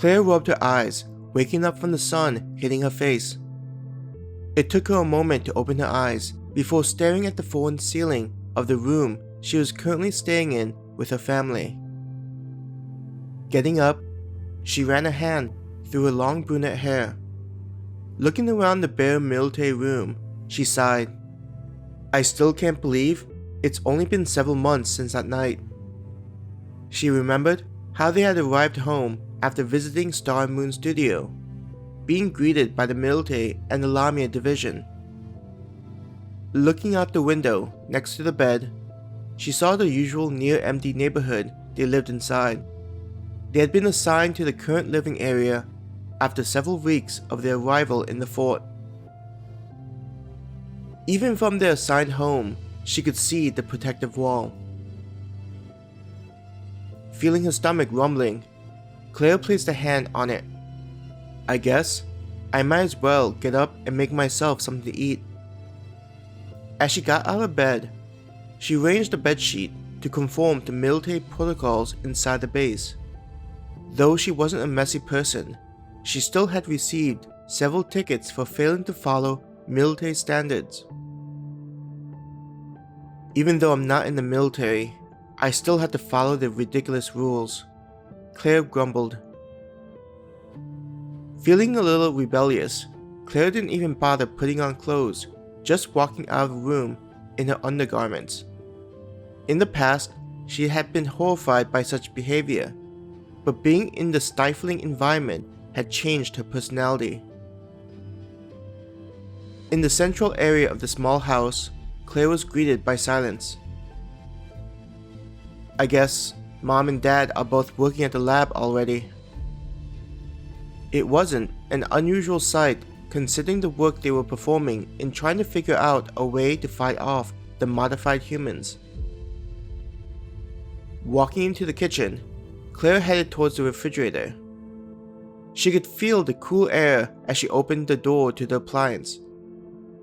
Claire rubbed her eyes, waking up from the sun hitting her face. It took her a moment to open her eyes before staring at the fallen ceiling of the room she was currently staying in with her family. Getting up, she ran a hand through her long brunette hair. Looking around the bare military room, she sighed. I still can't believe it's only been several months since that night. She remembered how they had arrived home after visiting Star and Moon Studio, being greeted by the military and the Lamia division. Looking out the window next to the bed, she saw the usual near-empty neighborhood they lived inside. They had been assigned to the current living area after several weeks of their arrival in the fort. Even from their assigned home, she could see the protective wall. Feeling her stomach rumbling, Claire placed a hand on it. I guess I might as well get up and make myself something to eat. As she got out of bed, she arranged the bedsheet to conform to military protocols inside the base. Though she wasn't a messy person, she still had received several tickets for failing to follow military standards. Even though I'm not in the military, I still had to follow the ridiculous rules, Claire grumbled. Feeling a little rebellious, Claire didn't even bother putting on clothes, just walking out of the room in her undergarments. In the past, she had been horrified by such behavior, but being in the stifling environment had changed her personality. In the central area of the small house, Claire was greeted by silence. I guess Mom and Dad are both working at the lab already. It wasn't an unusual sight considering the work they were performing in trying to figure out a way to fight off the modified humans. Walking into the kitchen, Claire headed towards the refrigerator. She could feel the cool air as she opened the door to the appliance.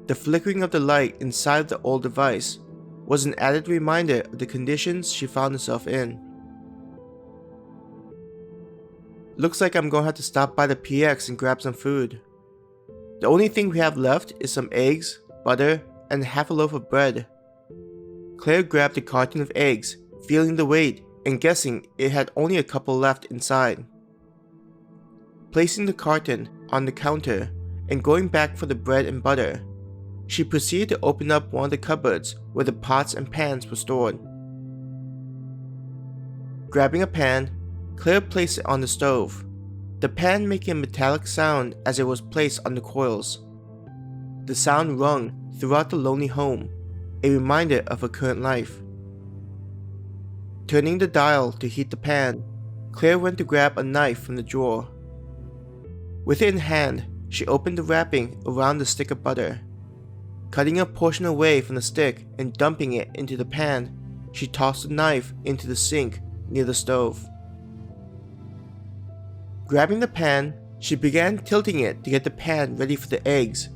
The flickering of the light inside the old device was an added reminder of the conditions she found herself in. Looks like I'm gonna have to stop by the PX and grab some food. The only thing we have left is some eggs, butter, and half a loaf of bread. Claire grabbed a carton of eggs, feeling the weight and guessing it had only a couple left inside. Placing the carton on the counter and going back for the bread and butter, she proceeded to open up one of the cupboards where the pots and pans were stored. Grabbing a pan, Claire placed it on the stove, the pan making a metallic sound as it was placed on the coils. The sound rung throughout the lonely home, a reminder of her current life. Turning the dial to heat the pan, Claire went to grab a knife from the drawer. With it in hand, she opened the wrapping around the stick of butter. Cutting a portion away from the stick and dumping it into the pan, she tossed the knife into the sink near the stove. Grabbing the pan, she began tilting it to get the pan ready for the eggs.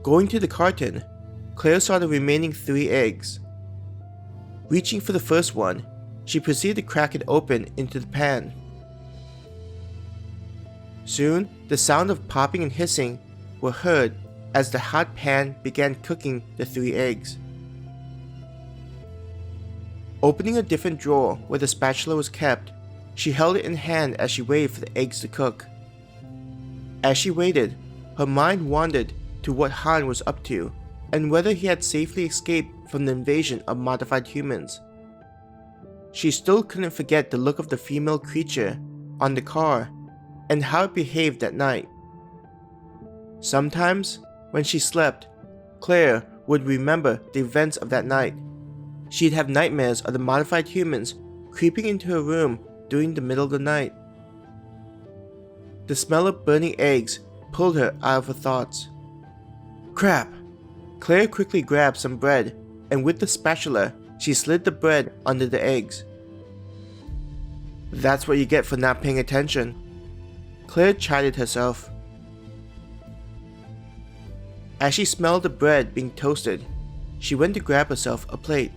Going to the carton, Claire saw the remaining 3 eggs. Reaching for the first one, she proceeded to crack it open into the pan. Soon, the sound of popping and hissing were heard as the hot pan began cooking the 3 eggs. Opening a different drawer where the spatula was kept, she held it in hand as she waited for the eggs to cook. As she waited, her mind wandered to what Han was up to and whether he had safely escaped from the invasion of modified humans. She still couldn't forget the look of the female creature on the car and how it behaved that night. Sometimes, when she slept, Claire would remember the events of that night. She'd have nightmares of the modified humans creeping into her room during the middle of the night. The smell of burning eggs pulled her out of her thoughts. Crap! Claire quickly grabbed some bread, and with the spatula, she slid the bread under the eggs. That's what you get for not paying attention, Claire chided herself. As she smelled the bread being toasted, she went to grab herself a plate.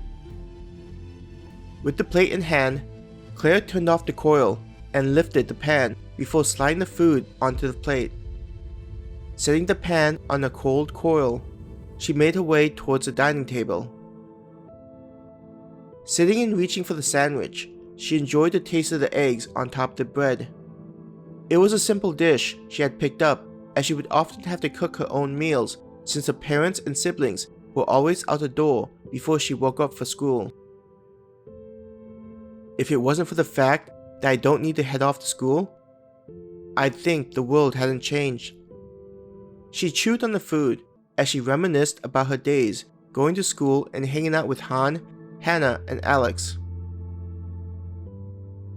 With the plate in hand, Claire turned off the coil and lifted the pan before sliding the food onto the plate. Setting the pan on a cold coil, she made her way towards the dining table. Sitting and reaching for the sandwich, she enjoyed the taste of the eggs on top of the bread. It was a simple dish she had picked up, as she would often have to cook her own meals since her parents and siblings were always out the door before she woke up for school. If it wasn't for the fact that I don't need to head off to school, I'd think the world hadn't changed. She chewed on the food as she reminisced about her days going to school and hanging out with Han, Hannah, and Alex.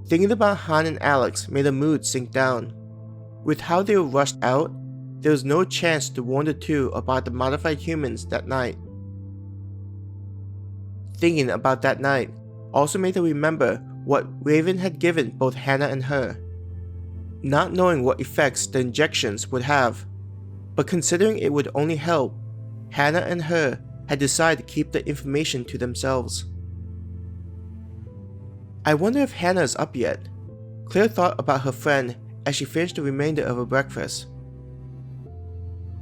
Thinking about Han and Alex made her mood sink down. With how they were rushed out, there was no chance to warn the two about the modified humans that night. Thinking about that night also made her remember what Raven had given both Hannah and her. Not knowing what effects the injections would have, but considering it would only help, Hannah and her had decided to keep the information to themselves. I wonder if Hannah is up yet. Claire thought about her friend as she finished the remainder of her breakfast.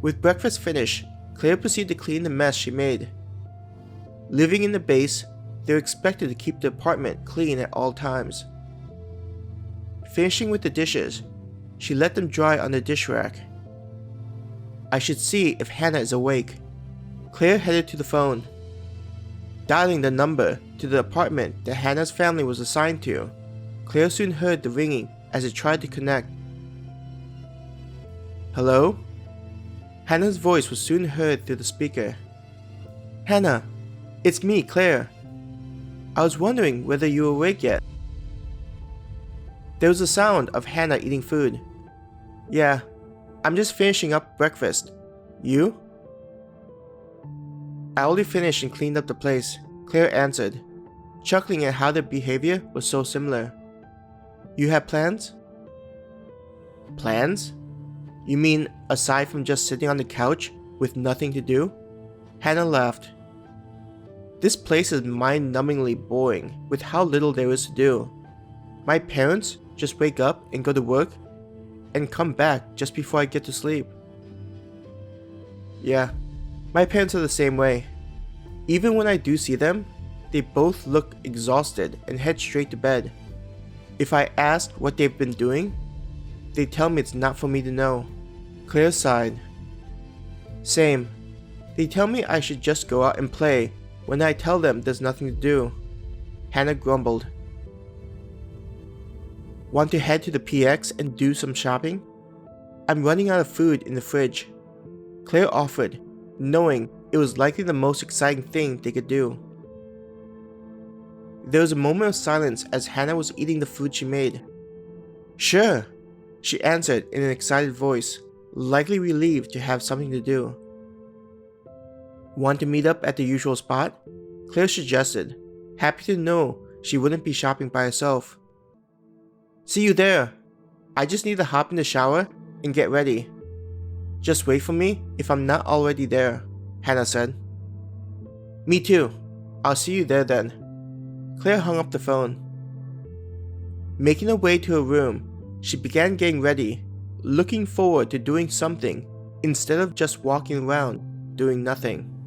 With breakfast finished, Claire proceeded to clean the mess she made. Living in the base, they were expected to keep the apartment clean at all times. Finishing with the dishes, she let them dry on the dish rack. I should see if Hannah is awake. Claire headed to the phone. Dialing the number to the apartment that Hannah's family was assigned to, Claire soon heard the ringing as it tried to connect. Hello? Hannah's voice was soon heard through the speaker. Hannah, it's me, Claire. I was wondering whether you were awake yet. There was the sound of Hannah eating food. Yeah, I'm just finishing up breakfast. You? I only finished and cleaned up the place, Claire answered, chuckling at how their behavior was so similar. You have plans? Plans? You mean aside from just sitting on the couch with nothing to do? Hannah laughed. This place is mind-numbingly boring with how little there is to do. My parents just wake up and go to work and come back just before I get to sleep. Yeah, my parents are the same way. Even when I do see them, they both look exhausted and head straight to bed. If I ask what they've been doing, they tell me it's not for me to know. Claire sighed. Same. They tell me I should just go out and play when I tell them there's nothing to do. Hannah grumbled. Want to head to the PX and do some shopping? I'm running out of food in the fridge. Claire offered, knowing it was likely the most exciting thing they could do. There was a moment of silence as Hannah was eating the food she made. Sure, she answered in an excited voice, likely relieved to have something to do. Want to meet up at the usual spot? Claire suggested, happy to know she wouldn't be shopping by herself. See you there. I just need to hop in the shower and get ready. Just wait for me if I'm not already there, Hannah said. Me too. I'll see you there then. Claire hung up the phone. Making her way to her room, she began getting ready, looking forward to doing something instead of just walking around doing nothing.